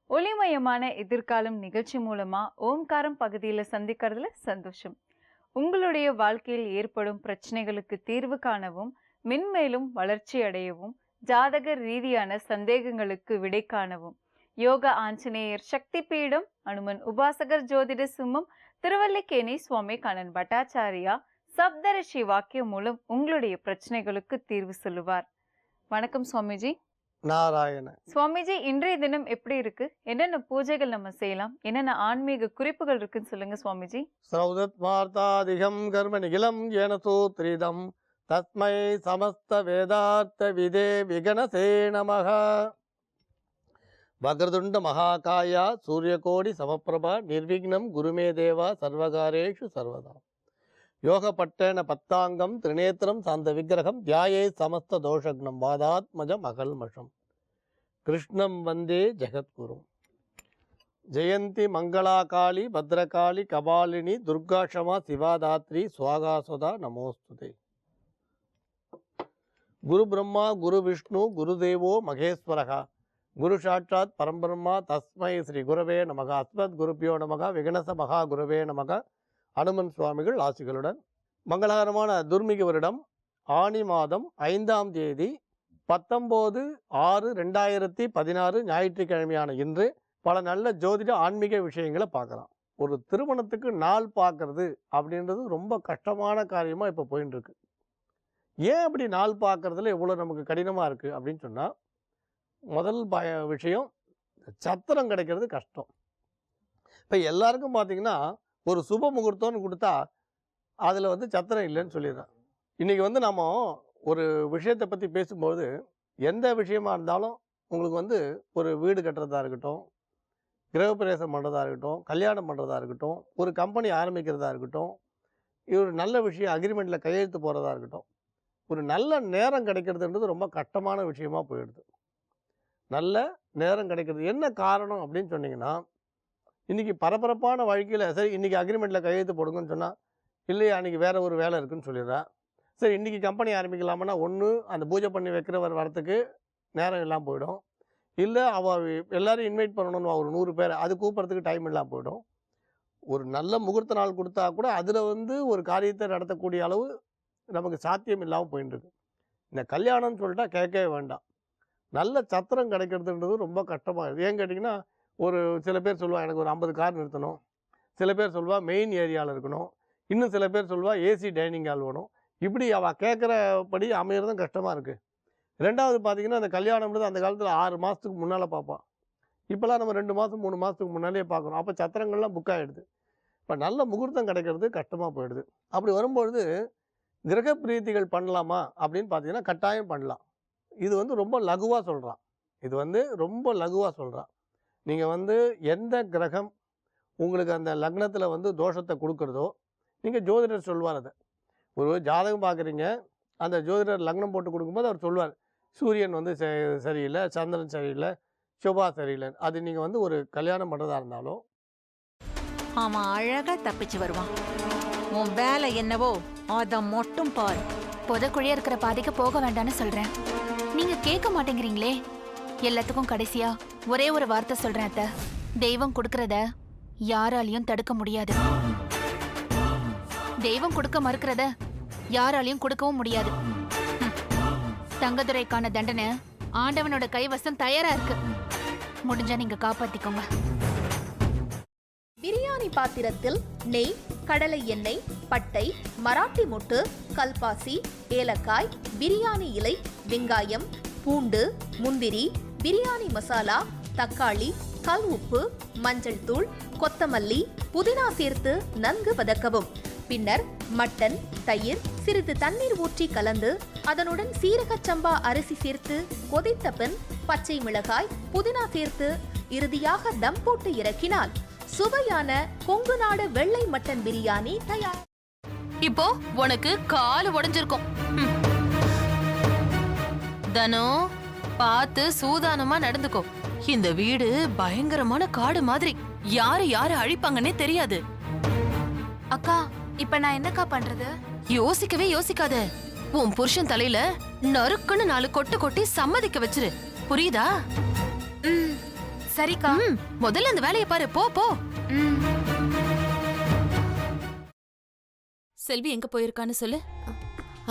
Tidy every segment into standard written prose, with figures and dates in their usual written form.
ஒளிமயமான எதிர்காலம் நிகழ்ச்சி மூலமா ஓம்காரம் பகுதியில சந்திக்கிறதுல சந்தோஷம். உங்களுடைய வாழ்க்கையில் ஏற்படும் பிரச்சனைகளுக்கு தீர்வு காணவும், மென்மேலும் வளர்ச்சி அடையவும், ஜாதக ரீதியான சந்தேகங்களுக்கு விடை காணவும் யோக ஆஞ்சநேயர் சக்தி பீடம், அனுமன் உபாசகர் ஜோதிட சிம்மம், திருவல்லிக்கேணி சுவாமி கண்ணன் பட்டாச்சாரியா சப்தரிஷி வாக்கியம் மூலம் உங்களுடைய பிரச்சனைகளுக்கு தீர்வு சொல்லுவார். வணக்கம் சுவாமிஜி. நாராயண சுவாமிஜி, இன்றைய தினம் எப்படி இருக்கு? என்னென்ன பூஜைகள் நம்ம செய்யலாம்? என்னென்ன ஆன்மீக குறிப்புகள் இருக்குன்னு சொல்லுங்க சுவாமிஜி. ஸ்ரௌதத்மார்த்தாதிகம் கர்ம நிகிலம் ஏன சூத்ரிதம் தஸ்மை சமஸ்த வேதார்த்த விதே விகனசே நமஹ. வக்ரதுண்ட மகாகாயா சூரியகோடி சமப்பிரபா நிர்விக்னம் குருமே தேவா சர்வகாரேஷு சர்வதா. யோகப்பட்டேன பத்தாங்கம் திரிநேத்திரம் சாந்த விக்கிரகம் தியாயே சமஸ்த தோஷக்னம் வாதாத்மஜம் அகல்மஷம் கிருஷ்ணம் வந்தே ஜெகத்குரும். ஜெயந்தி மங்களாகாளி பத்ரகாளி கபாலினி துர்காஷமா சிவாதாத்ரி சுவாகாசுதா நமோஸ்துதே. குரு பிரம்மா குரு விஷ்ணு குரு தேவோ மகேஸ்வரகா குரு சாட்சாத் பரம்பிரம்மா தஸ்மை ஸ்ரீ குரவே நமக. அஸ்மத் குருப்பியோ நமக. விகனச மகா குரவே நமக. அனுமன் சுவாமிகள் ஆசிகளுடன் மங்களகரமான துர்மிக வருடம் ஆனி மாதம் 5ஆம் தேதி 19/6/2016 ஞாயிற்றுக்கிழமையான இன்று பல நல்ல ஜோதிட ஆன்மீக விஷயங்களை பார்க்கலாம். ஒரு திருமணத்துக்கு நாள் பார்க்கறது அப்படின்றது ரொம்ப கஷ்டமான காரியமாக இப்போ போயின்னு இருக்கு. ஏன் அப்படி நாள் பார்க்கறதுல எவ்வளோ நமக்கு கடினமாக இருக்குது அப்படின்னு சொன்னால், முதல் விஷயம் சத்திரம் கிடைக்கிறது கஷ்டம். இப்போ எல்லாருக்கும் பார்த்தீங்கன்னா ஒரு சுப முகூர்த்தம்னு கொடுத்தா அதில் சத்திரம் இல்லைன்னு சொல்லிடுறேன். இன்றைக்கி நம்ம ஒரு விஷயத்தை பற்றி பேசும்போது எந்த விஷயமா இருந்தாலும் உங்களுக்கு ஒரு வீடு கட்டுறதா இருக்கட்டும், கிரகப்பிரவேசம் பண்ணுறதா இருக்கட்டும், கல்யாணம் பண்ணுறதா இருக்கட்டும், ஒரு கம்பெனி ஆரம்பிக்கிறதா இருக்கட்டும், ஒரு நல்ல விஷயம் அக்ரிமெண்ட்டில் கையெழுத்து போகிறதா இருக்கட்டும், ஒரு நல்ல நேரம் கிடைக்கிறதுன்றது ரொம்ப கஷ்டமான விஷயமா போயிடுது. நல்ல நேரம் கிடைக்கிறது என்ன காரணம் அப்படின்னு சொன்னீங்கன்னா, இன்றைக்கி பரபரப்பான வாழ்க்கையில் சரி இன்றைக்கி அக்ரிமெண்ட்டில் கையெழுத்து போடுங்கன்னு சொன்னால், இல்லையா அன்றைக்கி வேறு ஒரு வேலை இருக்குதுன்னு சொல்லிடுறா. சரி இன்றைக்கி கம்பெனி ஆரம்பிக்கலாமன்னா ஒன்று அந்த பூஜை பண்ணி வைக்கிறவர் வரத்துக்கு நேரம் இல்லாமல் போயிடும், இல்லை அவள் எல்லோரும் இன்வைட் பண்ணணும்னு ஒரு 100 பேர் அது கூப்பிட்றதுக்கு டைம் இல்லாமல் போயிடும். ஒரு நல்ல முகூர்த்த நாள் கொடுத்தா கூட அதில் ஒரு காரியத்தை நடத்தக்கூடிய அளவு நமக்கு சாத்தியம் இல்லாமல் போயிட்டுருக்கு. இந்த கல்யாணம்னு சொல்லிட்டா கேட்கவே வேண்டாம். நல்ல சத்திரம் கிடைக்கிறதுன்றது ரொம்ப கஷ்டமாக இருக்குது. ஏன் கேட்டிங்கன்னா, ஒரு சில பேர் சொல்லுவா எனக்கு ஒரு 50 கார் நிறுத்தணும், சில பேர் சொல்லுவா மெயின் ஏரியாவில் இருக்கணும், இன்னும் சில பேர் சொல்லுவா ஏசி டைனிங் ஹால் வேணும். இப்படி அவள் கேட்குறபடி அமையிறதும் கஷ்டமாக இருக்குது. ரெண்டாவது பார்த்திங்கன்னா, அந்த கல்யாணம்ன்றது அந்த காலத்தில் 6 மாதத்துக்கு முன்னால் பார்ப்பான். இப்போலாம் நம்ம 2 மாதம் 3 மாதத்துக்கு முன்னாலே பார்க்குறோம். அப்போ சத்திரங்கள்லாம் புக் ஆகிடுது. இப்போ நல்ல முகூர்த்தம் கிடைக்கிறது கஷ்டமாக போயிடுது. அப்படி வரும்பொழுது கிரக பிரீத்திகள் பண்ணலாமா அப்படின்னு பார்த்தீங்கன்னா கட்டாயம் பண்ணலாம். இது ரொம்ப லகுவாக சொல்கிறான். இது ரொம்ப லகுவாக சொல்கிறான். நீங்கள் எந்த கிரகம் உங்களுக்கு அந்த லக்னத்தில் தோஷத்தை கொடுக்குறதோ, நீங்கள் ஜோதிடர் சொல்வார். அதை ஒரு ஜாதகம் பார்க்குறீங்க, அந்த ஜோதிடர் லக்னம் போட்டு கொடுக்கும்போது அவர் சொல்வார், சூரியன் சரியில்லை, சந்திரன் சரியில்லை, சுபா சரியில்லை. அது நீங்கள் ஒரு கல்யாணம் பண்ணுறதா இருந்தாலும் அவன் அழகாக தப்பிச்சு வருவான். உன் வேலை என்னவோ அதை மட்டும் பாரு. புதக்குழியா இருக்கிற பாதைக்கு போக வேண்டாம்னு சொல்றேன், நீங்க கேட்க மாட்டேங்கிறீங்களே. எல்லாத்துக்கும் கடைசியா ஒரே ஒரு வார்த்தை சொல்றேன் அத்தை, தெய்வம் கொடுக்கறத யாராலையும் தடுக்க முடியாது. தெய்வம் கொடுக்க மறுக்கிறத யாராலையும் கொடுக்கவும் முடியாது. தங்கதுரைக்கான தண்டனை ஆண்டவனோட கைவசம் தயாரா இருக்கு. முடிஞ்சா நீங்க காப்பாத்திக்கோங்க. பிரியாணி பாத்திரத்தில் நெய், கடலை எண்ணெய், பட்டை, மராட்டி மொட்டு, கல்பாசி, ஏலக்காய், பிரியாணி இலை, வெங்காயம், பூண்டு, முந்திரி, பிரியாணி மசாலா, தக்காளி, கல் உப்பு, மஞ்சள் தூள், கொத்தமல்லி, புதினா சேர்த்து நன்கு வதக்கவும். பின்னர் மட்டன், தயிர், சிறிது தண்ணீர் ஊற்றி கலந்து அதனுடன் சீரக சம்பா அரிசி சேர்த்து கொதித்த பின் பச்சை மிளகாய், புதினா சேர்த்து இறுதியாக தம் போட்டு இறக்கினால் சுவையான கொங்கு நாடு வெள்ளை மட்டன் பிரியாணி தயார். இப்போ உனக்கு கால் உடைஞ்சிருக்கும். தனோ பார்த்து சூதானமா நடந்துக்கோ. இந்த வீடு பயங்கரமான காடு மாதிரி, யாரு அழிப்பாங்கன்னே தெரியாது. அக்கா, இப்ப நான் என்னக்கா பண்றது? யோசிக்கவே யோசிக்காத. உன் புருஷன் தலையில நறுக்குன்னு 4 கொட்டு கொட்டி சம்மதிக்க வச்சிரு. புரியுதா? சரிக்கா. முதல்ல அந்த வேலையை பாரு. போ போ. செல்வி எங்க போயிருக்கான்னு சொல்லு.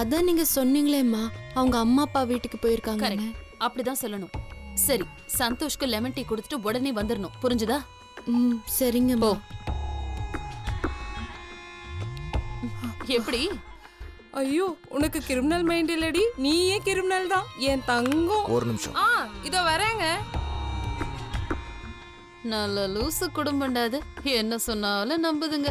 அதான் நீங்க சொன்னீங்களேம்மா, அவங்க அம்மா அப்பா வீட்டுக்கு போயிருக்காங்க. கரெக்ட், அப்படிதான் சொல்லணும். சரி, சந்தோஷ்க்கு லெமன் டீ கொடுத்துட்டு உடனே வந்துடணும், புரிஞ்சுதா? சரிங்கம்மா. எப்படி? ஐயோ, உனக்கு கிரிமினல் மைண்ட் இல்லடி, நீயே கிரிமினல் தான் என் தங்கம். ஒரு நிமிஷம். இதோ வரேங்க. நல்ல லூசு குடும்பம்டாது, என்ன சொன்னாலும் நம்புதுங்க.